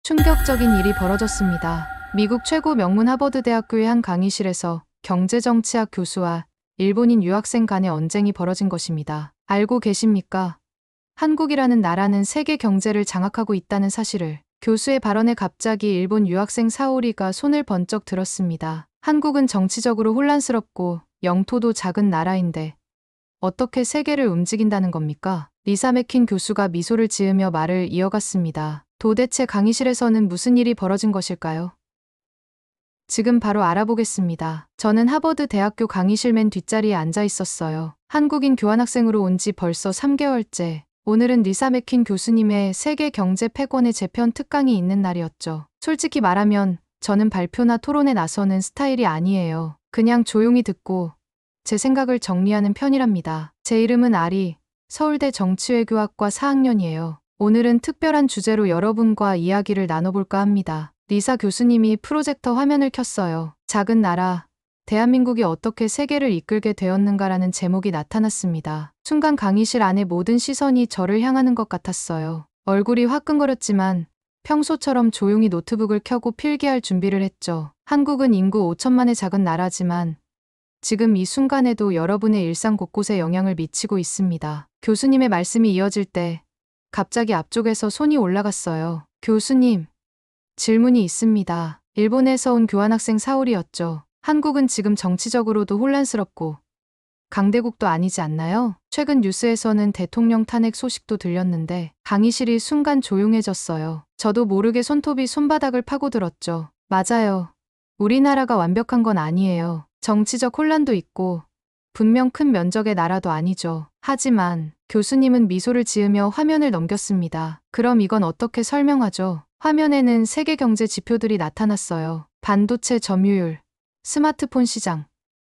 충격적인 일이 벌어졌습니다. 미국 최고 명문 하버드 대학교의 한 강의실에서 경제정치학 교수와 일본인 유학생 간의 언쟁이 벌어진 것입니다. 알고 계십니까? 한국이라는 나라는 세계 경제를 장악하고 있다는 사실을. 교수의 발언에 갑자기 일본 유학생 사오리가 손을 번쩍 들었습니다. 한국은 정치적으로 혼란스럽고 영토도 작은 나라인데 어떻게 세계를 움직인다는 겁니까? 리사 맥킨 교수가 미소를 지으며 말을 이어갔습니다. 도대체 강의실에서는 무슨 일이 벌어진 것일까요? 지금 바로 알아보겠습니다. 저는 하버드 대학교 강의실 맨 뒷자리에 앉아 있었어요. 한국인 교환학생으로 온 지 벌써 3개월째. 오늘은 리사 맥킨 교수님의 세계 경제 패권의 재편 특강이 있는 날이었죠. 솔직히 말하면 저는 발표나 토론에 나서는 스타일이 아니에요. 그냥 조용히 듣고 제 생각을 정리하는 편이랍니다. 제 이름은 아리, 서울대 정치외교학과 4학년이에요. 오늘은 특별한 주제로 여러분과 이야기를 나눠볼까 합니다. 리사 교수님이 프로젝터 화면을 켰어요. 작은 나라, 대한민국이 어떻게 세계를 이끌게 되었는가라는 제목이 나타났습니다. 순간 강의실 안의 모든 시선이 저를 향하는 것 같았어요. 얼굴이 화끈거렸지만 평소처럼 조용히 노트북을 켜고 필기할 준비를 했죠. 한국은 인구 5천만의 작은 나라지만 지금 이 순간에도 여러분의 일상 곳곳에 영향을 미치고 있습니다. 교수님의 말씀이 이어질 때 갑자기 앞쪽에서 손이 올라갔어요. 교수님, 질문이 있습니다. 일본에서 온 교환학생 사오리였죠. 한국은 지금 정치적으로도 혼란스럽고 강대국도 아니지 않나요? 최근 뉴스에서는 대통령 탄핵 소식도 들렸는데 강의실이 순간 조용해졌어요. 저도 모르게 손톱이 손바닥을 파고들었죠. 맞아요. 우리나라가 완벽한 건 아니에요. 정치적 혼란도 있고 분명 큰 면적의 나라도 아니죠. 하지만 교수님은 미소를 지으며 화면을 넘겼습니다. 그럼 이건 어떻게 설명하죠? 화면에는 세계 경제 지표들이 나타났어요. 반도체 점유율, 스마트폰 시장,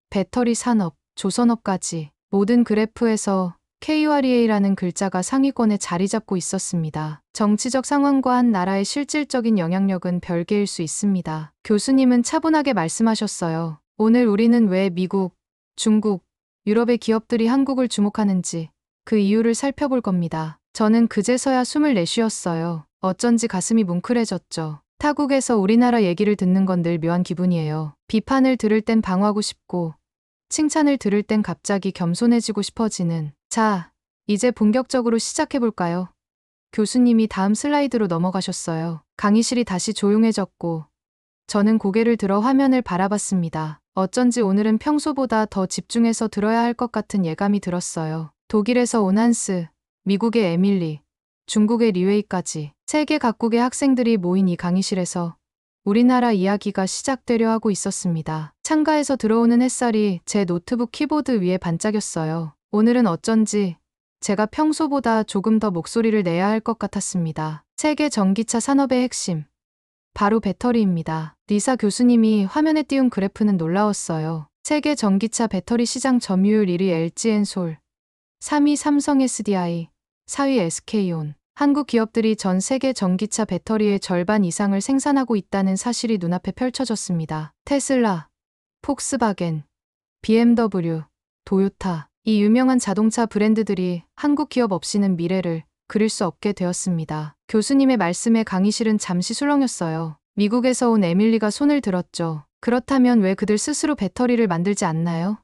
배터리 산업, 조선업까지 모든 그래프에서 KUREA라는 글자가 상위권에 자리 잡고 있었습니다. 정치적 상황과 한 나라의 실질적인 영향력은 별개일 수 있습니다. 교수님은 차분하게 말씀하셨어요. 오늘 우리는 왜 미국, 중국, 유럽의 기업들이 한국을 주목하는지 그 이유를 살펴볼 겁니다. 저는 그제서야 숨을 내쉬었어요. 어쩐지 가슴이 뭉클해졌죠. 타국에서 우리나라 얘기를 듣는 건 늘 묘한 기분이에요. 비판을 들을 땐 방어하고 싶고 칭찬을 들을 땐 갑자기 겸손해지고 싶어지는. 자, 이제 본격적으로 시작해볼까요? 교수님이 다음 슬라이드로 넘어가셨어요. 강의실이 다시 조용해졌고 저는 고개를 들어 화면을 바라봤습니다. 어쩐지 오늘은 평소보다 더 집중해서 들어야 할 것 같은 예감이 들었어요. 독일에서 온 한스, 미국의 에밀리, 중국의 리웨이까지 세계 각국의 학생들이 모인 이 강의실에서 우리나라 이야기가 시작되려 하고 있었습니다. 창가에서 들어오는 햇살이 제 노트북 키보드 위에 반짝였어요. 오늘은 어쩐지 제가 평소보다 조금 더 목소리를 내야 할 것 같았습니다. 세계 전기차 산업의 핵심, 바로 배터리입니다. 리사 교수님이 화면에 띄운 그래프는 놀라웠어요. 세계 전기차 배터리 시장 점유율 1위 LG엔솔, 3위 삼성 SDI, 4위 SK온. 한국 기업들이 전 세계 전기차 배터리의 절반 이상을 생산하고 있다는 사실이 눈앞에 펼쳐졌습니다. 테슬라, 폭스바겐, BMW, 도요타. 이 유명한 자동차 브랜드들이 한국 기업 없이는 미래를 그릴 수 없게 되었습니다. 교수님의 말씀에 강의실은 잠시 술렁였어요. 미국에서 온 에밀리가 손을 들었죠. 그렇다면 왜 그들 스스로 배터리를 만들지 않나요?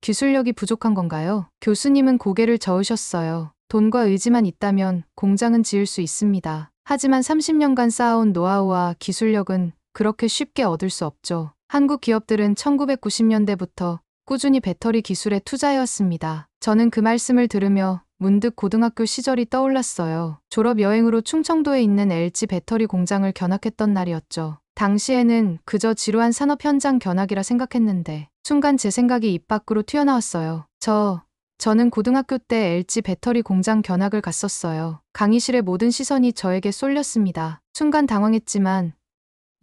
기술력이 부족한 건가요? 교수님은 고개를 저으셨어요. 돈과 의지만 있다면 공장은 지을 수 있습니다. 하지만 30년간 쌓아온 노하우와 기술력은 그렇게 쉽게 얻을 수 없죠. 한국 기업들은 1990년대부터 꾸준히 배터리 기술에 투자해왔습니다. 저는 그 말씀을 들으며 문득 고등학교 시절이 떠올랐어요. 졸업 여행으로 충청도에 있는 LG 배터리 공장을 견학했던 날이었죠. 당시에는 그저 지루한 산업 현장 견학이라 생각했는데 순간 제 생각이 입 밖으로 튀어나왔어요. 저는 고등학교 때 LG 배터리 공장 견학을 갔었어요. 강의실의 모든 시선이 저에게 쏠렸습니다. 순간 당황했지만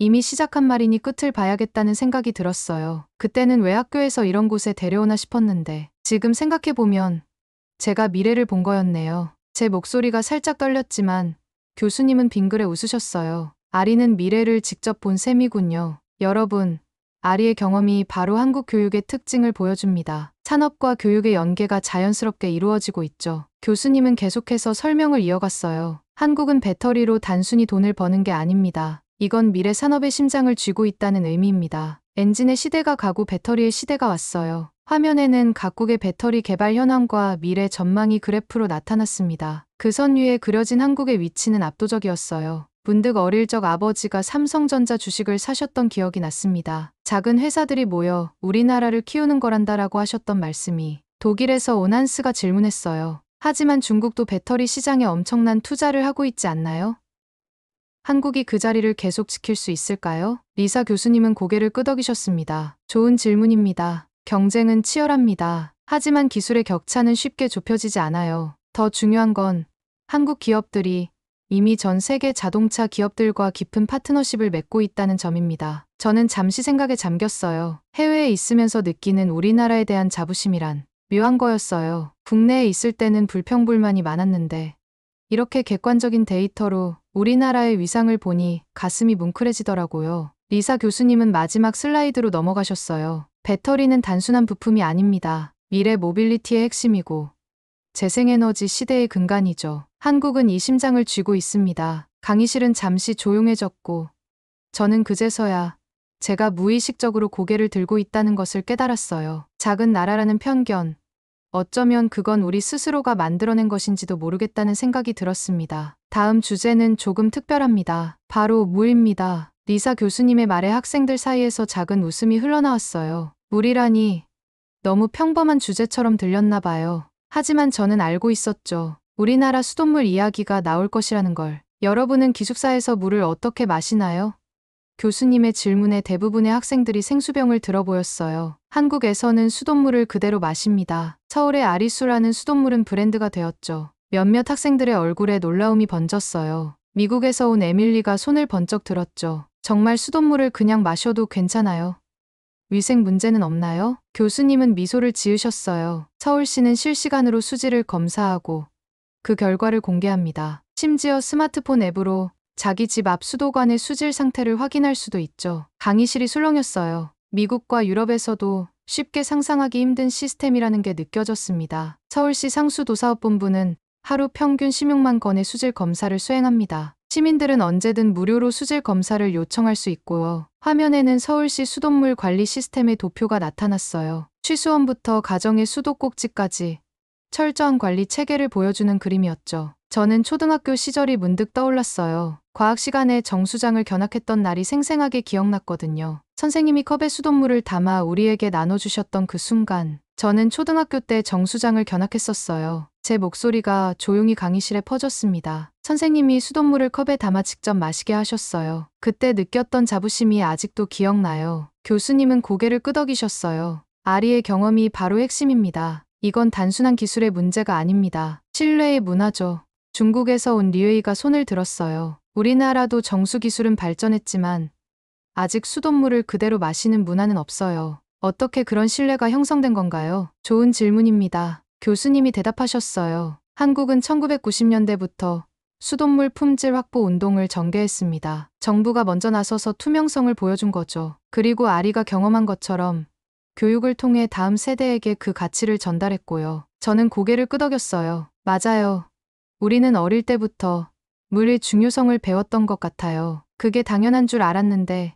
이미 시작한 말이니 끝을 봐야겠다는 생각이 들었어요. 그때는 왜 학교에서 이런 곳에 데려오나 싶었는데 지금 생각해보면 제가 미래를 본 거였네요. 제 목소리가 살짝 떨렸지만 교수님은 빙그레 웃으셨어요. 아리는 미래를 직접 본 셈이군요. 여러분, 아리의 경험이 바로 한국 교육의 특징을 보여줍니다. 산업과 교육의 연계가 자연스럽게 이루어지고 있죠. 교수님은 계속해서 설명을 이어갔어요. 한국은 배터리로 단순히 돈을 버는 게 아닙니다. 이건 미래 산업의 심장을 쥐고 있다는 의미입니다. 엔진의 시대가 가고 배터리의 시대가 왔어요. 화면에는 각국의 배터리 개발 현황과 미래 전망이 그래프로 나타났습니다. 그 선 위에 그려진 한국의 위치는 압도적이었어요. 문득 어릴 적 아버지가 삼성전자 주식을 사셨던 기억이 났습니다. 작은 회사들이 모여 우리나라를 키우는 거란다라고 하셨던 말씀이. 독일에서 온 한스가 질문했어요. 하지만 중국도 배터리 시장에 엄청난 투자를 하고 있지 않나요? 한국이 그 자리를 계속 지킬 수 있을까요? 리사 교수님은 고개를 끄덕이셨습니다. 좋은 질문입니다. 경쟁은 치열합니다. 하지만 기술의 격차는 쉽게 좁혀지지 않아요. 더 중요한 건 한국 기업들이 이미 전 세계 자동차 기업들과 깊은 파트너십을 맺고 있다는 점입니다. 저는 잠시 생각에 잠겼어요. 해외에 있으면서 느끼는 우리나라에 대한 자부심이란 묘한 거였어요. 국내에 있을 때는 불평불만이 많았는데 이렇게 객관적인 데이터로 우리나라의 위상을 보니 가슴이 뭉클해지더라고요. 리사 교수님은 마지막 슬라이드로 넘어가셨어요. 배터리는 단순한 부품이 아닙니다. 미래 모빌리티의 핵심이고 재생에너지 시대의 근간이죠. 한국은 이 심장을 쥐고 있습니다. 강의실은 잠시 조용해졌고 저는 그제서야 제가 무의식적으로 고개를 들고 있다는 것을 깨달았어요. 작은 나라라는 편견. 어쩌면 그건 우리 스스로가 만들어낸 것인지도 모르겠다는 생각이 들었습니다. 다음 주제는 조금 특별합니다. 바로 무입니다. 리사 교수님의 말에 학생들 사이에서 작은 웃음이 흘러나왔어요. 물이라니 너무 평범한 주제처럼 들렸나 봐요. 하지만 저는 알고 있었죠. 우리나라 수돗물 이야기가 나올 것이라는 걸. 여러분은 기숙사에서 물을 어떻게 마시나요? 교수님의 질문에 대부분의 학생들이 생수병을 들어 보였어요. 한국에서는 수돗물을 그대로 마십니다. 서울의 아리수라는 수돗물은 브랜드가 되었죠. 몇몇 학생들의 얼굴에 놀라움이 번졌어요. 미국에서 온 에밀리가 손을 번쩍 들었죠. 정말 수돗물을 그냥 마셔도 괜찮아요? 위생 문제는 없나요? 교수님은 미소를 지으셨어요. 서울시는 실시간으로 수질을 검사하고 그 결과를 공개합니다. 심지어 스마트폰 앱으로 자기 집 앞 수도관의 수질 상태를 확인할 수도 있죠. 강의실이 술렁였어요. 미국과 유럽에서도 쉽게 상상하기 힘든 시스템이라는 게 느껴졌습니다. 서울시 상수도사업본부는 하루 평균 16만 건의 수질 검사를 수행합니다. 시민들은 언제든 무료로 수질 검사를 요청할 수 있고요. 화면에는 서울시 수돗물 관리 시스템의 도표가 나타났어요. 취수원부터 가정의 수도 꼭지까지 철저한 관리 체계를 보여주는 그림이었죠. 저는 초등학교 시절이 문득 떠올랐어요. 과학 시간에 정수장을 견학했던 날이 생생하게 기억났거든요. 선생님이 컵에 수돗물을 담아 우리에게 나눠주셨던 그 순간, 저는 초등학교 때 정수장을 견학했었어요. 제 목소리가 조용히 강의실에 퍼졌습니다. 선생님이 수돗물을 컵에 담아 직접 마시게 하셨어요. 그때 느꼈던 자부심이 아직도 기억나요. 교수님은 고개를 끄덕이셨어요. 아리의 경험이 바로 핵심입니다. 이건 단순한 기술의 문제가 아닙니다. 신뢰의 문화죠. 중국에서 온 리웨이가 손을 들었어요. 우리나라도 정수 기술은 발전했지만 아직 수돗물을 그대로 마시는 문화는 없어요. 어떻게 그런 신뢰가 형성된 건가요? 좋은 질문입니다. 교수님이 대답하셨어요. 한국은 1990년대부터 수돗물 품질 확보 운동을 전개했습니다. 정부가 먼저 나서서 투명성을 보여준 거죠. 그리고 아리가 경험한 것처럼 교육을 통해 다음 세대에게 그 가치를 전달했고요. 저는 고개를 끄덕였어요. 맞아요. 우리는 어릴 때부터 물의 중요성을 배웠던 것 같아요. 그게 당연한 줄 알았는데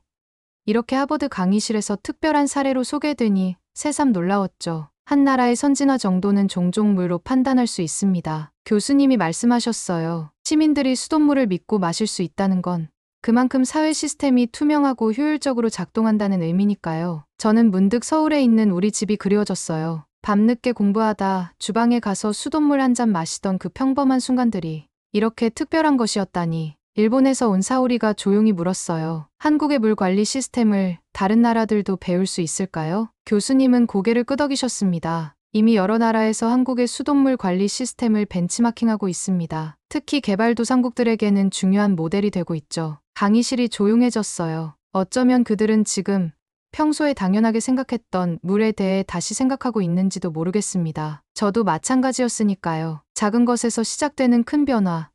이렇게 하버드 강의실에서 특별한 사례로 소개되니 새삼 놀라웠죠. 한 나라의 선진화 정도는 종종 물로 판단할 수 있습니다. 교수님이 말씀하셨어요. 시민들이 수돗물을 믿고 마실 수 있다는 건 그만큼 사회 시스템이 투명하고 효율적으로 작동한다는 의미니까요. 저는 문득 서울에 있는 우리 집이 그리워졌어요. 밤늦게 공부하다 주방에 가서 수돗물 한 잔 마시던 그 평범한 순간들이 이렇게 특별한 것이었다니. 일본에서 온 사오리가 조용히 물었어요. 한국의 물 관리 시스템을 다른 나라들도 배울 수 있을까요? 교수님은 고개를 끄덕이셨습니다. 이미 여러 나라에서 한국의 수돗물 관리 시스템을 벤치마킹하고 있습니다. 특히 개발도상국들에게는 중요한 모델이 되고 있죠. 강의실이 조용해졌어요. 어쩌면 그들은 지금 평소에 당연하게 생각했던 물에 대해 다시 생각하고 있는지도 모르겠습니다. 저도 마찬가지였으니까요. 작은 것에서 시작되는 큰 변화.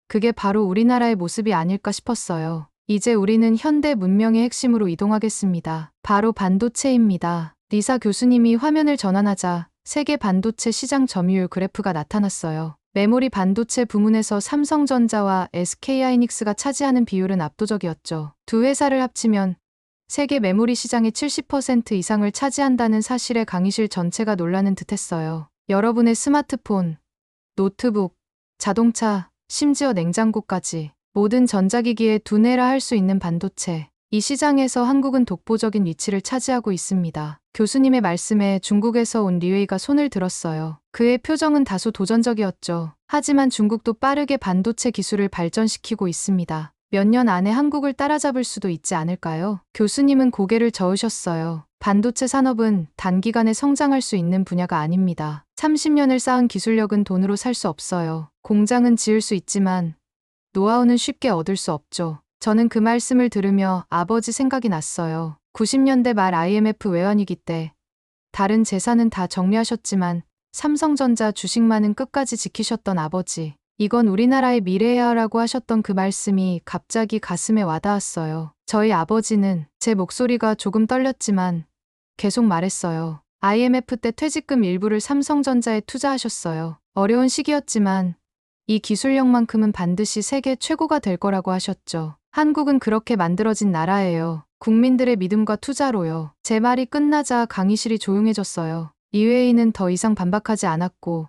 그게 바로 우리나라의 모습이 아닐까 싶었어요. 이제 우리는 현대 문명의 핵심으로 이동하겠습니다. 바로 반도체입니다. 리사 교수님이 화면을 전환하자 세계 반도체 시장 점유율 그래프가 나타났어요. 메모리 반도체 부문에서 삼성전자와 SK하이닉스가 차지하는 비율은 압도적이었죠. 두 회사를 합치면 세계 메모리 시장의 70% 이상을 차지한다는 사실에 강의실 전체가 놀라는 듯했어요. 여러분의 스마트폰, 노트북, 자동차, 심지어 냉장고까지 모든 전자기기에 두뇌라 할 수 있는 반도체. 이 시장에서 한국은 독보적인 위치를 차지하고 있습니다. 교수님의 말씀에 중국에서 온 리웨이가 손을 들었어요. 그의 표정은 다소 도전적이었죠. 하지만 중국도 빠르게 반도체 기술을 발전시키고 있습니다. 몇 년 안에 한국을 따라잡을 수도 있지 않을까요? 교수님은 고개를 저으셨어요. 반도체 산업은 단기간에 성장할 수 있는 분야가 아닙니다. 30년을 쌓은 기술력은 돈으로 살 수 없어요. 공장은 지을 수 있지만 노하우는 쉽게 얻을 수 없죠. 저는 그 말씀을 들으며 아버지 생각이 났어요. 90년대 말 IMF 외환위기 때 다른 재산은 다 정리하셨지만 삼성전자 주식만은 끝까지 지키셨던 아버지. 이건 우리나라의 미래야 라고 하셨던 그 말씀이 갑자기 가슴에 와닿았어요. 저희 아버지는 제 목소리가 조금 떨렸지만 계속 말했어요. IMF 때 퇴직금 일부를 삼성전자에 투자하셨어요. 어려운 시기였지만 이 기술력만큼은 반드시 세계 최고가 될 거라고 하셨죠. 한국은 그렇게 만들어진 나라예요. 국민들의 믿음과 투자로요. 제 말이 끝나자 강의실이 조용해졌어요. 이회인은 더 이상 반박하지 않았고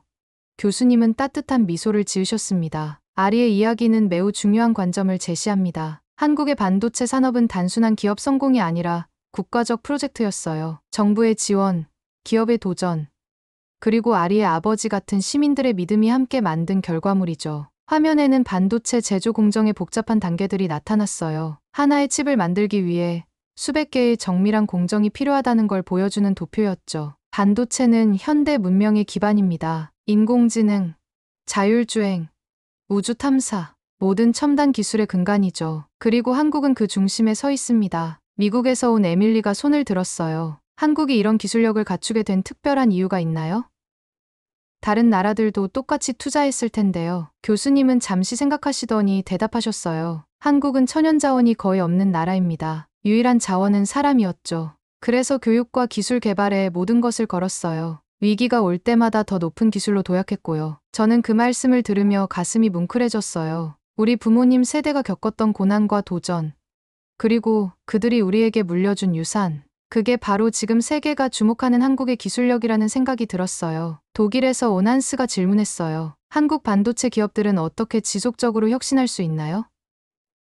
교수님은 따뜻한 미소를 지으셨습니다. 아리의 이야기는 매우 중요한 관점을 제시합니다. 한국의 반도체 산업은 단순한 기업 성공이 아니라 국가적 프로젝트였어요. 정부의 지원, 기업의 도전, 그리고 아리의 아버지 같은 시민들의 믿음이 함께 만든 결과물이죠. 화면에는 반도체 제조 공정의 복잡한 단계들이 나타났어요. 하나의 칩을 만들기 위해 수백 개의 정밀한 공정이 필요하다는 걸 보여주는 도표였죠. 반도체는 현대 문명의 기반입니다. 인공지능, 자율주행, 우주 탐사, 모든 첨단 기술의 근간이죠. 그리고 한국은 그 중심에 서 있습니다. 미국에서 온 에밀리가 손을 들었어요. 한국이 이런 기술력을 갖추게 된 특별한 이유가 있나요? 다른 나라들도 똑같이 투자했을 텐데요. 교수님은 잠시 생각하시더니 대답하셨어요. 한국은 천연자원이 거의 없는 나라입니다. 유일한 자원은 사람이었죠. 그래서 교육과 기술 개발에 모든 것을 걸었어요. 위기가 올 때마다 더 높은 기술로 도약했고요. 저는 그 말씀을 들으며 가슴이 뭉클해졌어요. 우리 부모님 세대가 겪었던 고난과 도전, 그리고 그들이 우리에게 물려준 유산. 그게 바로 지금 세계가 주목하는 한국의 기술력이라는 생각이 들었어요. 독일에서 온 한스가 질문했어요. 한국 반도체 기업들은 어떻게 지속적으로 혁신할 수 있나요?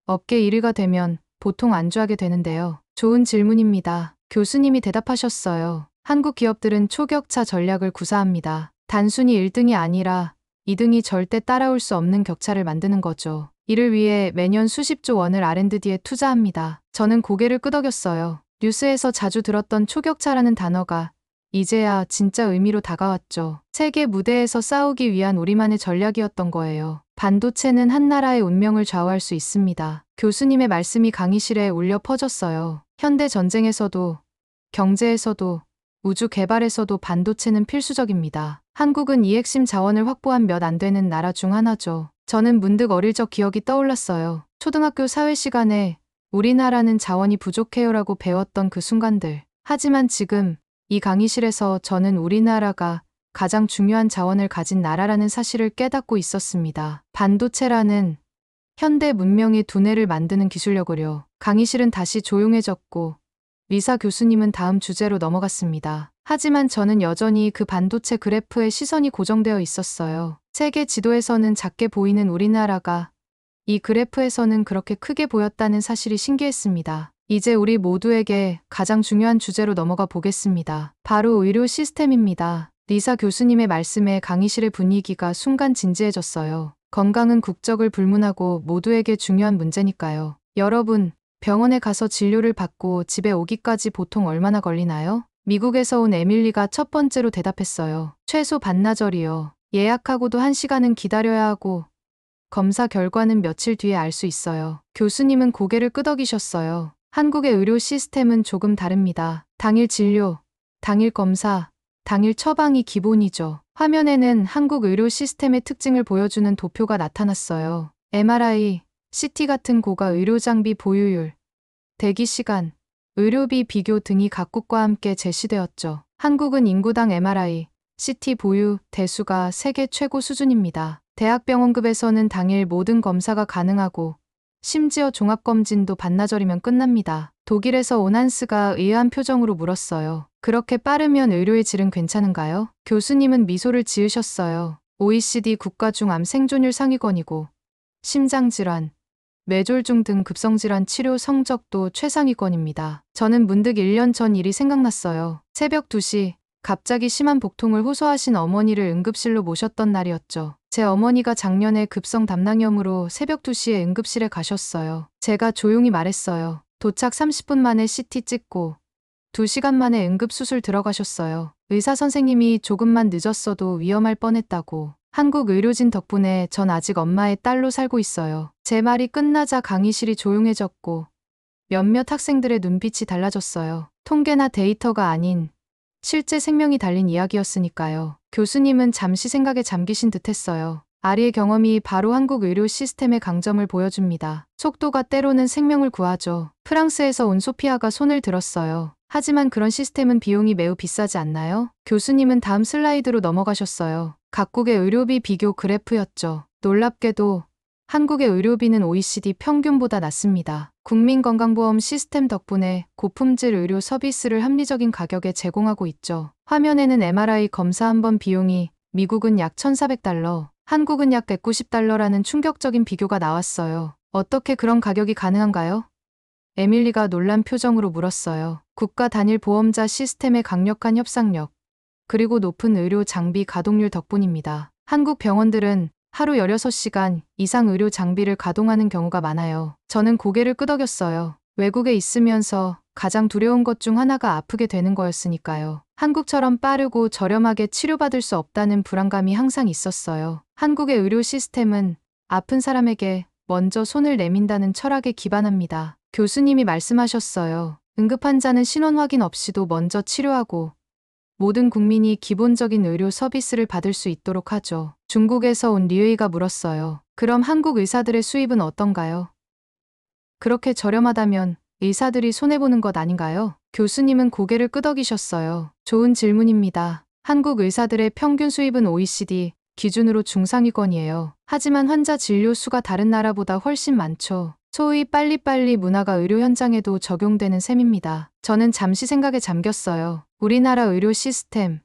업계 1위가 되면 보통 안주하게 되는데요. 좋은 질문입니다. 교수님이 대답하셨어요. 한국 기업들은 초격차 전략을 구사합니다. 단순히 1등이 아니라 2등이 절대 따라올 수 없는 격차를 만드는 거죠. 이를 위해 매년 수십조 원을 R&D에 투자합니다. 저는 고개를 끄덕였어요. 뉴스에서 자주 들었던 초격차라는 단어가 이제야 진짜 의미로 다가왔죠. 세계 무대에서 싸우기 위한 우리만의 전략이었던 거예요. 반도체는 한 나라의 운명을 좌우할 수 있습니다. 교수님의 말씀이 강의실에 울려 퍼졌어요. 현대 전쟁에서도, 경제에서도, 우주 개발에서도 반도체는 필수적입니다. 한국은 이 핵심 자원을 확보한 몇 안 되는 나라 중 하나죠. 저는 문득 어릴 적 기억이 떠올랐어요. 초등학교 사회 시간에 우리나라는 자원이 부족해요라고 배웠던 그 순간들. 하지만 지금 이 강의실에서 저는 우리나라가 가장 중요한 자원을 가진 나라라는 사실을 깨닫고 있었습니다. 반도체라는 현대 문명의 두뇌를 만드는 기술력을요. 강의실은 다시 조용해졌고 리사 교수님은 다음 주제로 넘어갔습니다. 하지만 저는 여전히 그 반도체 그래프에 시선이 고정되어 있었어요. 세계 지도에서는 작게 보이는 우리나라가 이 그래프에서는 그렇게 크게 보였다는 사실이 신기했습니다. 이제 우리 모두에게 가장 중요한 주제로 넘어가 보겠습니다. 바로 의료 시스템입니다. 리사 교수님의 말씀에 강의실의 분위기가 순간 진지해졌어요. 건강은 국적을 불문하고 모두에게 중요한 문제니까요. 여러분, 병원에 가서 진료를 받고 집에 오기까지 보통 얼마나 걸리나요? 미국에서 온 에밀리가 첫 번째로 대답했어요. 최소 반나절이요. 예약하고도 1시간은 기다려야 하고 검사 결과는 며칠 뒤에 알 수 있어요. 교수님은 고개를 끄덕이셨어요. 한국의 의료 시스템은 조금 다릅니다. 당일 진료, 당일 검사, 당일 처방이 기본이죠. 화면에는 한국 의료 시스템의 특징을 보여주는 도표가 나타났어요. MRI, CT 같은 고가 의료 장비 보유율, 대기 시간, 의료비 비교 등이 각국과 함께 제시되었죠. 한국은 인구당 MRI, CT 보유 대수가 세계 최고 수준입니다. 대학병원급에서는 당일 모든 검사가 가능하고 심지어 종합검진도 반나절이면 끝납니다. 독일에서 온 한스가 의아한 표정으로 물었어요. 그렇게 빠르면 의료의 질은 괜찮은가요? 교수님은 미소를 지으셨어요. OECD 국가 중 암 생존율 상위권이고 심장질환, 뇌졸중 등 급성질환 치료 성적도 최상위권입니다. 저는 문득 1년 전 일이 생각났어요. 새벽 2시 갑자기 심한 복통을 호소하신 어머니를 응급실로 모셨던 날이었죠. 제 어머니가 작년에 급성 담낭염으로 새벽 2시에 응급실에 가셨어요. 제가 조용히 말했어요. 도착 30분 만에 CT 찍고 2시간 만에 응급수술 들어가셨어요. 의사 선생님이 조금만 늦었어도 위험할 뻔했다고. 한국 의료진 덕분에 전 아직 엄마의 딸로 살고 있어요. 제 말이 끝나자 강의실이 조용해졌고 몇몇 학생들의 눈빛이 달라졌어요. 통계나 데이터가 아닌 실제 생명이 달린 이야기였으니까요. 교수님은 잠시 생각에 잠기신 듯했어요. 아리의 경험이 바로 한국 의료 시스템의 강점을 보여줍니다. 속도가 때로는 생명을 구하죠. 프랑스에서 온 소피아가 손을 들었어요. 하지만 그런 시스템은 비용이 매우 비싸지 않나요? 교수님은 다음 슬라이드로 넘어가셨어요. 각국의 의료비 비교 그래프였죠. 놀랍게도 한국의 의료비는 OECD 평균보다 낮습니다. 국민건강보험 시스템 덕분에 고품질 의료 서비스를 합리적인 가격에 제공하고 있죠. 화면에는 MRI 검사 한 번 비용이 미국은 약 1,400달러, 한국은 약 190달러라는 충격적인 비교가 나왔어요. 어떻게 그런 가격이 가능한가요? 에밀리가 놀란 표정으로 물었어요. 국가 단일 보험자 시스템의 강력한 협상력, 그리고 높은 의료 장비 가동률 덕분입니다. 한국 병원들은 하루 16시간 이상 의료 장비를 가동하는 경우가 많아요. 저는 고개를 끄덕였어요. 외국에 있으면서 가장 두려운 것 중 하나가 아프게 되는 거였으니까요. 한국처럼 빠르고 저렴하게 치료받을 수 없다는 불안감이 항상 있었어요. 한국의 의료 시스템은 아픈 사람에게 먼저 손을 내민다는 철학에 기반합니다. 교수님이 말씀하셨어요. 응급환자는 신원 확인 없이도 먼저 치료하고 모든 국민이 기본적인 의료 서비스를 받을 수 있도록 하죠. 중국에서 온 리웨이가 물었어요. 그럼 한국 의사들의 수입은 어떤가요? 그렇게 저렴하다면 의사들이 손해보는 것 아닌가요? 교수님은 고개를 끄덕이셨어요. 좋은 질문입니다. 한국 의사들의 평균 수입은 OECD 기준으로 중상위권이에요. 하지만 환자 진료 수가 다른 나라보다 훨씬 많죠. 소위 빨리빨리 문화가 의료 현장에도 적용되는 셈입니다. 저는 잠시 생각에 잠겼어요. 우리나라 의료 시스템,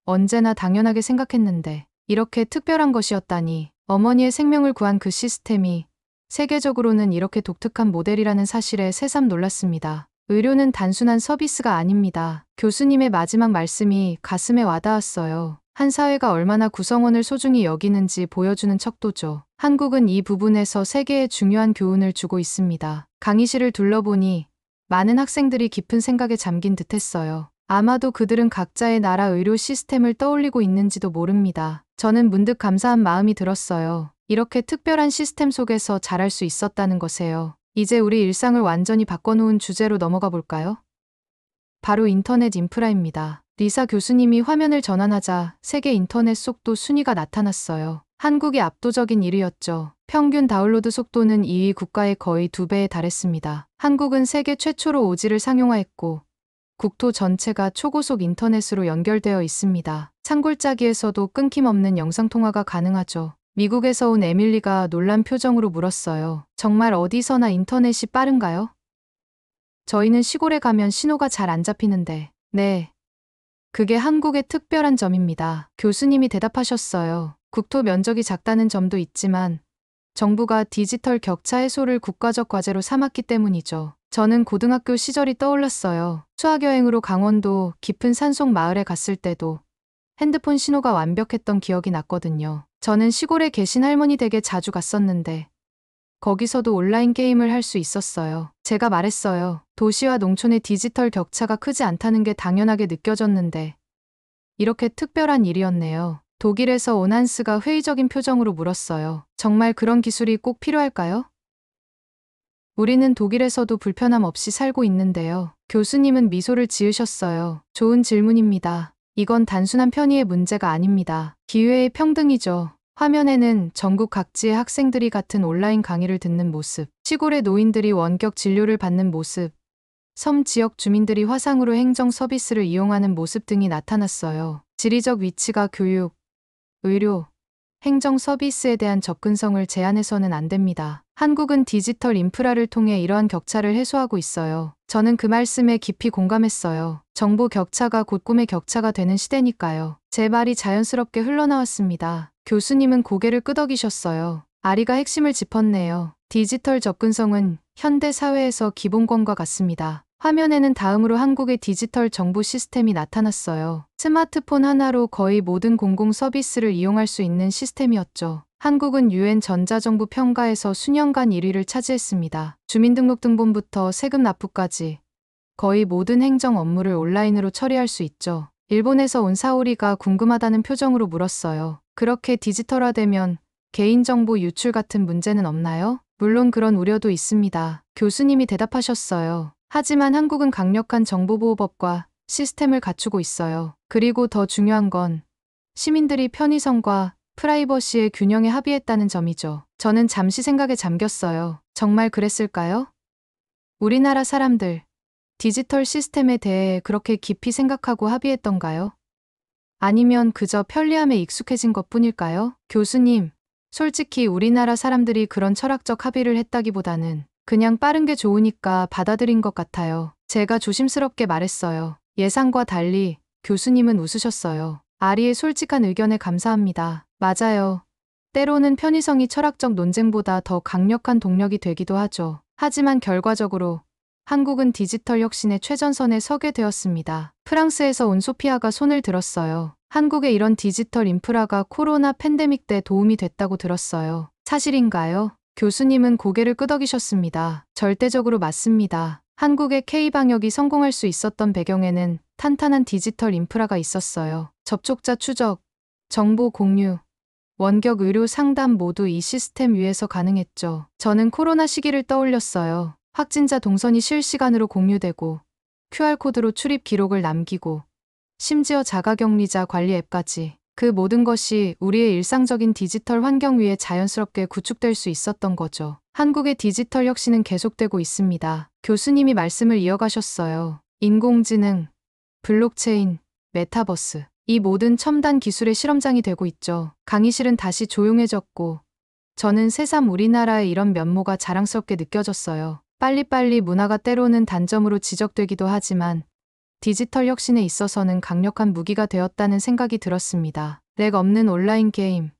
언제나 당연하게 생각했는데 이렇게 특별한 것이었다니. 어머니의 생명을 구한 그 시스템이 세계적으로는 이렇게 독특한 모델이라는 사실에 새삼 놀랐습니다. 의료는 단순한 서비스가 아닙니다. 교수님의 마지막 말씀이 가슴에 와닿았어요. 한 사회가 얼마나 구성원을 소중히 여기는지 보여주는 척도죠. 한국은 이 부분에서 세계에 중요한 교훈을 주고 있습니다. 강의실을 둘러보니 많은 학생들이 깊은 생각에 잠긴 듯했어요. 아마도 그들은 각자의 나라 의료 시스템을 떠올리고 있는지도 모릅니다. 저는 문득 감사한 마음이 들었어요. 이렇게 특별한 시스템 속에서 자랄 수 있었다는 것에요. 이제 우리 일상을 완전히 바꿔놓은 주제로 넘어가 볼까요? 바로 인터넷 인프라입니다. 리사 교수님이 화면을 전환하자 세계 인터넷 속도 순위가 나타났어요. 한국이 압도적인 1위였죠. 평균 다운로드 속도는 2위 국가의 거의 2배에 달했습니다. 한국은 세계 최초로 5G를 상용화했고 국토 전체가 초고속 인터넷으로 연결되어 있습니다. 산골짜기에서도 끊김없는 영상통화가 가능하죠. 미국에서 온 에밀리가 놀란 표정으로 물었어요. 정말 어디서나 인터넷이 빠른가요? 저희는 시골에 가면 신호가 잘 안 잡히는데. 네. 그게 한국의 특별한 점입니다. 교수님이 대답하셨어요. 국토 면적이 작다는 점도 있지만 정부가 디지털 격차 해소를 국가적 과제로 삼았기 때문이죠. 저는 고등학교 시절이 떠올랐어요. 수학여행으로 강원도 깊은 산속 마을에 갔을 때도 핸드폰 신호가 완벽했던 기억이 났거든요. 저는 시골에 계신 할머니 댁에 자주 갔었는데 거기서도 온라인 게임을 할 수 있었어요. 제가 말했어요. 도시와 농촌의 디지털 격차가 크지 않다는 게 당연하게 느껴졌는데 이렇게 특별한 일이었네요. 독일에서 온 한스가 회의적인 표정으로 물었어요. 정말 그런 기술이 꼭 필요할까요? 우리는 독일에서도 불편함 없이 살고 있는데요. 교수님은 미소를 지으셨어요. 좋은 질문입니다. 이건 단순한 편의의 문제가 아닙니다. 기회의 평등이죠. 화면에는 전국 각지의 학생들이 같은 온라인 강의를 듣는 모습, 시골의 노인들이 원격 진료를 받는 모습, 섬 지역 주민들이 화상으로 행정 서비스를 이용하는 모습 등이 나타났어요. 지리적 위치가 교육, 의료, 행정 서비스에 대한 접근성을 제한해서는 안 됩니다. 한국은 디지털 인프라를 통해 이러한 격차를 해소하고 있어요. 저는 그 말씀에 깊이 공감했어요. 정보 격차가 곧 꿈의 격차가 되는 시대니까요. 제 말이 자연스럽게 흘러나왔습니다. 교수님은 고개를 끄덕이셨어요. 아리가 핵심을 짚었네요. 디지털 접근성은 현대 사회에서 기본권과 같습니다. 화면에는 다음으로 한국의 디지털 정보 시스템이 나타났어요. 스마트폰 하나로 거의 모든 공공 서비스를 이용할 수 있는 시스템이었죠. 한국은 UN 전자정부 평가에서 수년간 1위를 차지했습니다. 주민등록등본부터 세금 납부까지 거의 모든 행정 업무를 온라인으로 처리할 수 있죠. 일본에서 온 사오리가 궁금하다는 표정으로 물었어요. 그렇게 디지털화되면 개인정보 유출 같은 문제는 없나요? 물론 그런 우려도 있습니다. 교수님이 대답하셨어요. 하지만 한국은 강력한 정보보호법과 시스템을 갖추고 있어요. 그리고 더 중요한 건 시민들이 편의성과 프라이버시의 균형에 합의했다는 점이죠. 저는 잠시 생각에 잠겼어요. 정말 그랬을까요? 우리나라 사람들, 디지털 시스템에 대해 그렇게 깊이 생각하고 합의했던가요? 아니면 그저 편리함에 익숙해진 것뿐일까요? 교수님, 솔직히 우리나라 사람들이 그런 철학적 합의를 했다기보다는 그냥 빠른 게 좋으니까 받아들인 것 같아요. 제가 조심스럽게 말했어요. 예상과 달리 교수님은 웃으셨어요. 아리의 솔직한 의견에 감사합니다. 맞아요. 때로는 편의성이 철학적 논쟁보다 더 강력한 동력이 되기도 하죠. 하지만 결과적으로 한국은 디지털 혁신의 최전선에 서게 되었습니다. 프랑스에서 온 소피아가 손을 들었어요. 한국의 이런 디지털 인프라가 코로나 팬데믹 때 도움이 됐다고 들었어요. 사실인가요? 교수님은 고개를 끄덕이셨습니다. 절대적으로 맞습니다. 한국의 K방역이 성공할 수 있었던 배경에는 탄탄한 디지털 인프라가 있었어요. 접촉자 추적, 정보 공유, 원격 의료 상담 모두 이 시스템 위에서 가능했죠. 저는 코로나 시기를 떠올렸어요. 확진자 동선이 실시간으로 공유되고 QR코드로 출입 기록을 남기고 심지어 자가격리자 관리 앱까지 그 모든 것이 우리의 일상적인 디지털 환경 위에 자연스럽게 구축될 수 있었던 거죠. 한국의 디지털 혁신은 계속되고 있습니다. 교수님이 말씀을 이어가셨어요. 인공지능, 블록체인, 메타버스. 이 모든 첨단 기술의 실험장이 되고 있죠. 강의실은 다시 조용해졌고 저는 새삼 우리나라의 이런 면모가 자랑스럽게 느껴졌어요. 빨리빨리 문화가 때로는 단점으로 지적되기도 하지만 디지털 혁신에 있어서는 강력한 무기가 되었다는 생각이 들었습니다. 렉 없는 온라인 게임,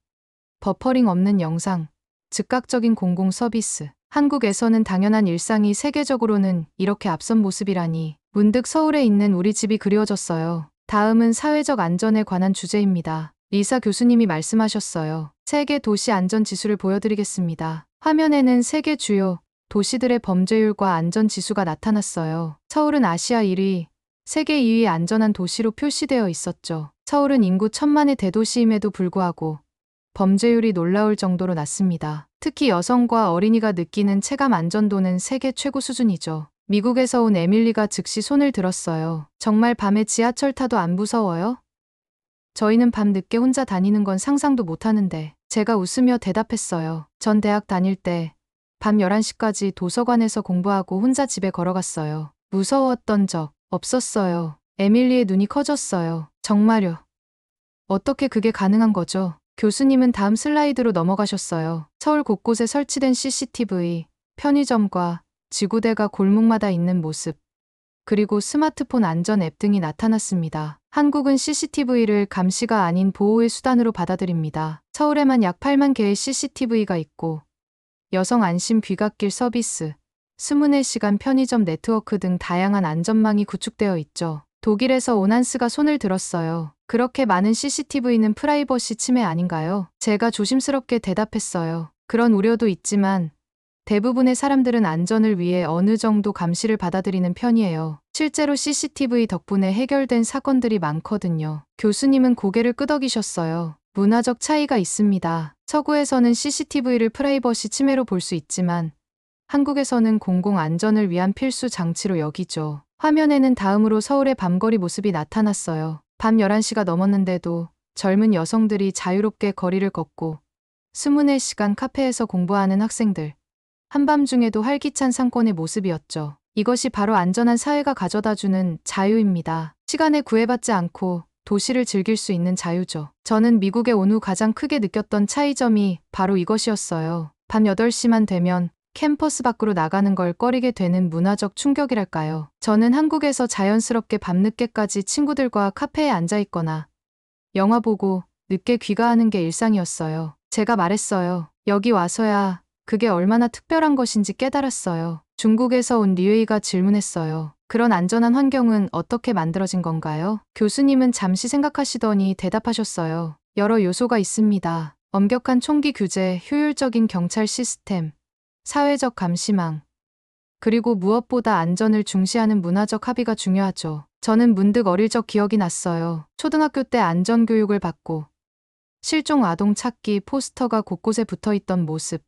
버퍼링 없는 영상, 즉각적인 공공 서비스. 한국에서는 당연한 일상이 세계적으로는 이렇게 앞선 모습이라니 문득 서울에 있는 우리 집이 그리워졌어요. 다음은 사회적 안전에 관한 주제입니다. 리사 교수님이 말씀하셨어요. 세계 도시 안전 지수를 보여드리겠습니다. 화면에는 세계 주요 도시들의 범죄율과 안전 지수가 나타났어요. 서울은 아시아 1위, 세계 2위 안전한 도시로 표시되어 있었죠. 서울은 인구 1000만의 대도시임에도 불구하고 범죄율이 놀라울 정도로 낮습니다. 특히 여성과 어린이가 느끼는 체감 안전도는 세계 최고 수준이죠. 미국에서 온 에밀리가 즉시 손을 들었어요. 정말 밤에 지하철 타도 안 무서워요? 저희는 밤 늦게 혼자 다니는 건 상상도 못하는데 제가 웃으며 대답했어요. 전 대학 다닐 때 밤 11시까지 도서관에서 공부하고 혼자 집에 걸어갔어요. 무서웠던 적 없었어요. 에밀리의 눈이 커졌어요. 정말요? 어떻게 그게 가능한 거죠? 교수님은 다음 슬라이드로 넘어가셨어요. 서울 곳곳에 설치된 CCTV, 편의점과 지구대가 골목마다 있는 모습, 그리고 스마트폰 안전 앱 등이 나타났습니다. 한국은 CCTV를 감시가 아닌 보호의 수단으로 받아들입니다. 서울에만 약 8만 개의 CCTV가 있고 여성 안심 귀갓길 서비스, 24시간 편의점 네트워크 등 다양한 안전망이 구축되어 있죠. 독일에서 온 한스가 손을 들었어요. 그렇게 많은 CCTV는 프라이버시 침해 아닌가요? 제가 조심스럽게 대답했어요. 그런 우려도 있지만 대부분의 사람들은 안전을 위해 어느 정도 감시를 받아들이는 편이에요. 실제로 CCTV 덕분에 해결된 사건들이 많거든요. 교수님은 고개를 끄덕이셨어요. 문화적 차이가 있습니다. 서구에서는 CCTV를 프라이버시 침해로 볼 수 있지만 한국에서는 공공 안전을 위한 필수 장치로 여기죠. 화면에는 다음으로 서울의 밤거리 모습이 나타났어요. 밤 11시가 넘었는데도 젊은 여성들이 자유롭게 거리를 걷고 24시간 카페에서 공부하는 학생들, 한밤중에도 활기찬 상권의 모습이었죠. 이것이 바로 안전한 사회가 가져다주는 자유입니다. 시간에 구애받지 않고 도시를 즐길 수 있는 자유죠. 저는 미국에 온 후 가장 크게 느꼈던 차이점이 바로 이것이었어요. 밤 8시만 되면 캠퍼스 밖으로 나가는 걸 꺼리게 되는 문화적 충격이랄까요. 저는 한국에서 자연스럽게 밤늦게까지 친구들과 카페에 앉아 있거나 영화 보고 늦게 귀가하는 게 일상이었어요. 제가 말했어요. 여기 와서야 그게 얼마나 특별한 것인지 깨달았어요. 중국에서 온 리웨이가 질문했어요. 그런 안전한 환경은 어떻게 만들어진 건가요? 교수님은 잠시 생각하시더니 대답하셨어요. 여러 요소가 있습니다. 엄격한 총기 규제, 효율적인 경찰 시스템, 사회적 감시망, 그리고 무엇보다 안전을 중시하는 문화적 합의가 중요하죠. 저는 문득 어릴 적 기억이 났어요. 초등학교 때 안전교육을 받고 실종 아동 찾기 포스터가 곳곳에 붙어있던 모습,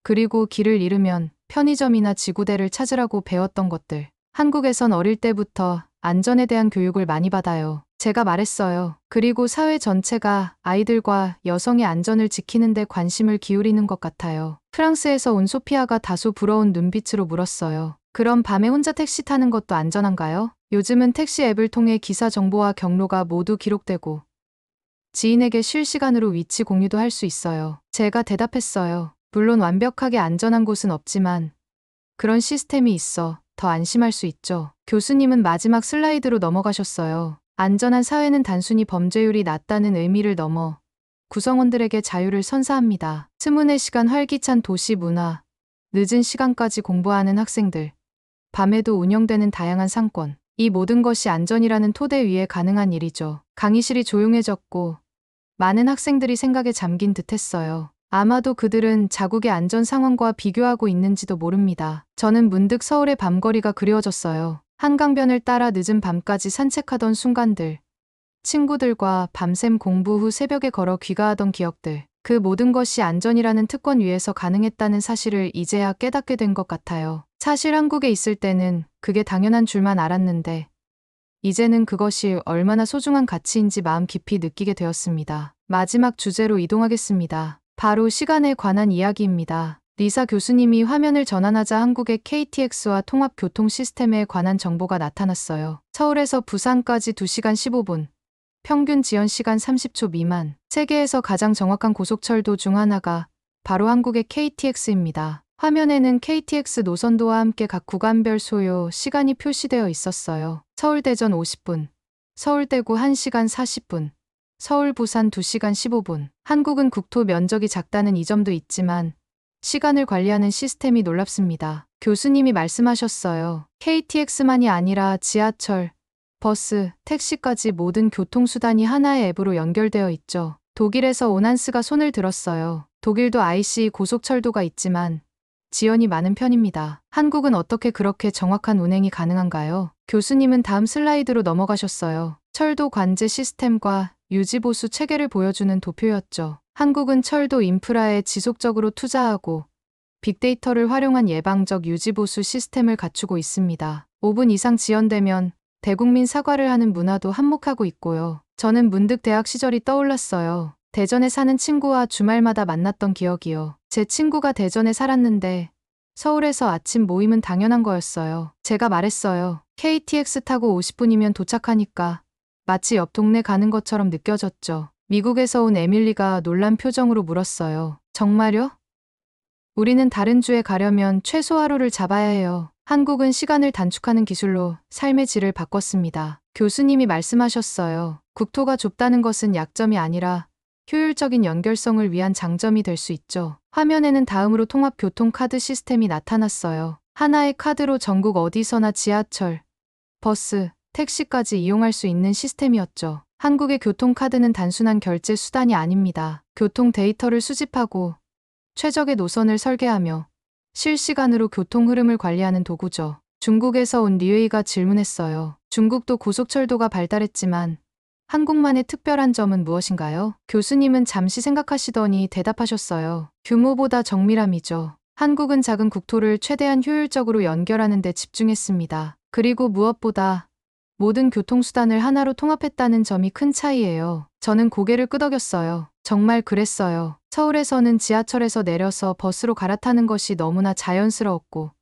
그리고 길을 잃으면 편의점이나 지구대를 찾으라고 배웠던 것들. 한국에선 어릴 때부터 안전에 대한 교육을 많이 받아요. 제가 말했어요. 그리고 사회 전체가 아이들과 여성의 안전을 지키는 데 관심을 기울이는 것 같아요. 프랑스에서 온 소피아가 다소 부러운 눈빛으로 물었어요. 그럼 밤에 혼자 택시 타는 것도 안전한가요? 요즘은 택시 앱을 통해 기사 정보와 경로가 모두 기록되고 지인에게 실시간으로 위치 공유도 할 수 있어요. 제가 대답했어요. 물론 완벽하게 안전한 곳은 없지만 그런 시스템이 있어 더 안심할 수 있죠. 교수님은 마지막 슬라이드로 넘어가셨어요. 안전한 사회는 단순히 범죄율이 낮다는 의미를 넘어 구성원들에게 자유를 선사합니다. 스문의 시간 활기찬 도시 문화, 늦은 시간까지 공부하는 학생들, 밤에도 운영되는 다양한 상권. 이 모든 것이 안전이라는 토대 위에 가능한 일이죠. 강의실이 조용해졌고 많은 학생들이 생각에 잠긴 듯했어요. 아마도 그들은 자국의 안전 상황과 비교하고 있는지도 모릅니다. 저는 문득 서울의 밤거리가 그리워졌어요. 한강변을 따라 늦은 밤까지 산책하던 순간들, 친구들과 밤샘 공부 후 새벽에 걸어 귀가하던 기억들, 그 모든 것이 안전이라는 특권 위에서 가능했다는 사실을 이제야 깨닫게 된 것 같아요. 사실 한국에 있을 때는 그게 당연한 줄만 알았는데 이제는 그것이 얼마나 소중한 가치인지 마음 깊이 느끼게 되었습니다. 마지막 주제로 이동하겠습니다. 바로 시간에 관한 이야기입니다. 리사 교수님이 화면을 전환하자 한국의 KTX와 통합교통 시스템에 관한 정보가 나타났어요. 서울에서 부산까지 2시간 15분, 평균 지연 시간 30초 미만. 세계에서 가장 정확한 고속철도 중 하나가 바로 한국의 KTX입니다. 화면에는 KTX 노선도와 함께 각 구간별 소요 시간이 표시되어 있었어요. 서울대전 50분, 서울대구 1시간 40분, 서울 부산 2시간 15분. 한국은 국토 면적이 작다는 이 점도 있지만 시간을 관리하는 시스템이 놀랍습니다. 교수님이 말씀하셨어요. KTX만이 아니라 지하철, 버스, 택시까지 모든 교통수단이 하나의 앱으로 연결되어 있죠. 독일에서 온 한스가 손을 들었어요. 독일도 IC 고속철도가 있지만 지연이 많은 편입니다. 한국은 어떻게 그렇게 정확한 운행이 가능한가요? 교수님은 다음 슬라이드로 넘어가셨어요. 철도 관제 시스템과 유지보수 체계를 보여주는 도표였죠. 한국은 철도 인프라에 지속적으로 투자하고 빅데이터를 활용한 예방적 유지보수 시스템을 갖추고 있습니다. 5분 이상 지연되면 대국민 사과를 하는 문화도 한몫하고 있고요. 저는 문득 대학 시절이 떠올랐어요. 대전에 사는 친구와 주말마다 만났던 기억이요. 제 친구가 대전에 살았는데 서울에서 아침 모임은 당연한 거였어요. 제가 말했어요. KTX 타고 50분이면 도착하니까 마치 옆 동네 가는 것처럼 느껴졌죠. 미국에서 온 에밀리가 놀란 표정으로 물었어요. 정말요? 우리는 다른 주에 가려면 최소 하루를 잡아야 해요. 한국은 시간을 단축하는 기술로 삶의 질을 바꿨습니다. 교수님이 말씀하셨어요. 국토가 좁다는 것은 약점이 아니라 효율적인 연결성을 위한 장점이 될 수 있죠. 화면에는 다음으로 통합교통카드 시스템이 나타났어요. 하나의 카드로 전국 어디서나 지하철, 버스, 택시까지 이용할 수 있는 시스템이었죠. 한국의 교통카드는 단순한 결제 수단이 아닙니다. 교통 데이터를 수집하고 최적의 노선을 설계하며 실시간으로 교통 흐름을 관리하는 도구죠. 중국에서 온 리웨이가 질문했어요. 중국도 고속철도가 발달했지만 한국만의 특별한 점은 무엇인가요? 교수님은 잠시 생각하시더니 대답하셨어요. 규모보다 정밀함이죠. 한국은 작은 국토를 최대한 효율적으로 연결하는 데 집중했습니다. 그리고 무엇보다 모든 교통수단을 하나로 통합했다는 점이 큰 차이예요. 저는 고개를 끄덕였어요. 정말 그랬어요. 서울에서는 지하철에서 내려서 버스로 갈아타는 것이 너무나 자연스러웠고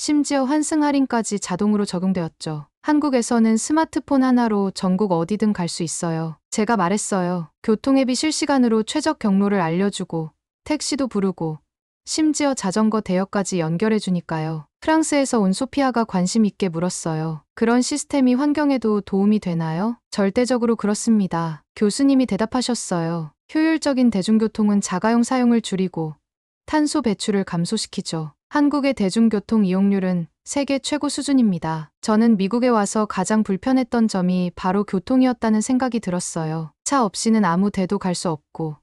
심지어 환승 할인까지 자동으로 적용되었죠. 한국에서는 스마트폰 하나로 전국 어디든 갈 수 있어요. 제가 말했어요. 교통앱이 실시간으로 최적 경로를 알려주고 택시도 부르고 심지어 자전거 대여까지 연결해 주니까요. 프랑스에서 온 소피아가 관심 있게 물었어요. 그런 시스템이 환경에도 도움이 되나요? 절대적으로 그렇습니다. 교수님이 대답하셨어요. 효율적인 대중교통은 자가용 사용을 줄이고 탄소 배출을 감소시키죠. 한국의 대중교통 이용률은 세계 최고 수준입니다. 저는 미국에 와서 가장 불편했던 점이 바로 교통이었다는 생각이 들었어요. 차 없이는 아무 데도 갈 수 없고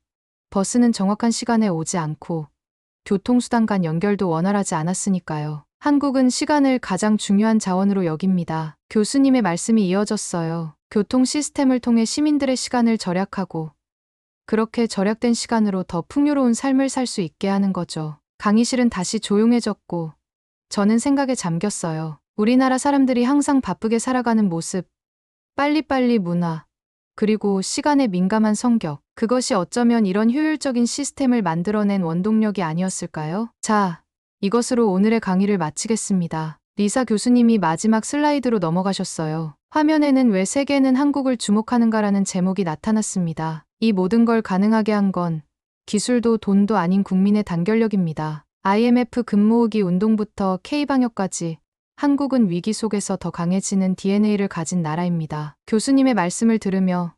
버스는 정확한 시간에 오지 않고 교통수단 간 연결도 원활하지 않았으니까요. 한국은 시간을 가장 중요한 자원으로 여깁니다. 교수님의 말씀이 이어졌어요. 교통 시스템을 통해 시민들의 시간을 절약하고 그렇게 절약된 시간으로 더 풍요로운 삶을 살 수 있게 하는 거죠. 강의실은 다시 조용해졌고 저는 생각에 잠겼어요. 우리나라 사람들이 항상 바쁘게 살아가는 모습, 빨리빨리 문화, 그리고 시간에 민감한 성격, 그것이 어쩌면 이런 효율적인 시스템을 만들어낸 원동력이 아니었을까요? 자, 이것으로 오늘의 강의를 마치겠습니다. 리사 교수님이 마지막 슬라이드로 넘어가셨어요. 화면에는 왜 세계는 한국을 주목하는가라는 제목이 나타났습니다. 이 모든 걸 가능하게 한 건 기술도 돈도 아닌 국민의 단결력입니다. IMF 금 모으기 운동부터 K방역까지 한국은 위기 속에서 더 강해지는 DNA를 가진 나라입니다. 교수님의 말씀을 들으며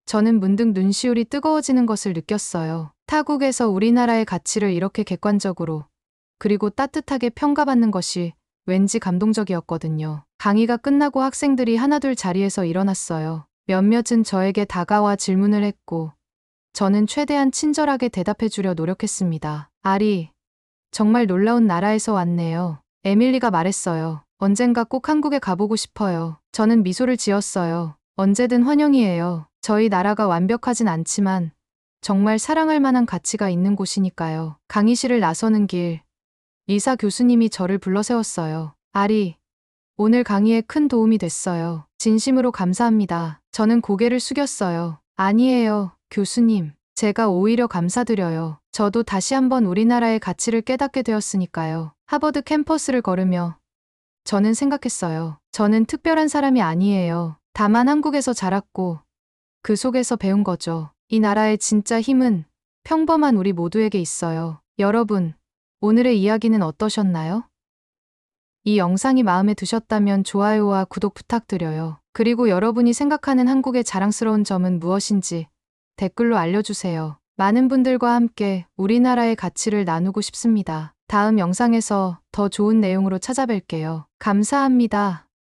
저는 문득 눈시울이 뜨거워지는 것을 느꼈어요. 타국에서 우리나라의 가치를 이렇게 객관적으로 그리고 따뜻하게 평가받는 것이 왠지 감동적이었거든요. 강의가 끝나고 학생들이 하나둘 자리에서 일어났어요. 몇몇은 저에게 다가와 질문을 했고 저는 최대한 친절하게 대답해 주려 노력했습니다. 아리, 정말 놀라운 나라에서 왔네요. 에밀리가 말했어요. 언젠가 꼭 한국에 가보고 싶어요. 저는 미소를 지었어요. 언제든 환영이에요. 저희 나라가 완벽하진 않지만 정말 사랑할 만한 가치가 있는 곳이니까요. 강의실을 나서는 길, 리사 교수님이 저를 불러 세웠어요. 아리, 오늘 강의에 큰 도움이 됐어요. 진심으로 감사합니다. 저는 고개를 숙였어요. 아니에요, 교수님. 제가 오히려 감사드려요. 저도 다시 한번 우리나라의 가치를 깨닫게 되었으니까요. 하버드 캠퍼스를 걸으며 저는 생각했어요. 저는 특별한 사람이 아니에요. 다만 한국에서 자랐고 그 속에서 배운 거죠. 이 나라의 진짜 힘은 평범한 우리 모두에게 있어요. 여러분, 오늘의 이야기는 어떠셨나요? 이 영상이 마음에 드셨다면 좋아요와 구독 부탁드려요. 그리고 여러분이 생각하는 한국의 자랑스러운 점은 무엇인지 댓글로 알려주세요. 많은 분들과 함께 우리나라의 가치를 나누고 싶습니다. 다음 영상에서 더 좋은 내용으로 찾아뵐게요. 감사합니다.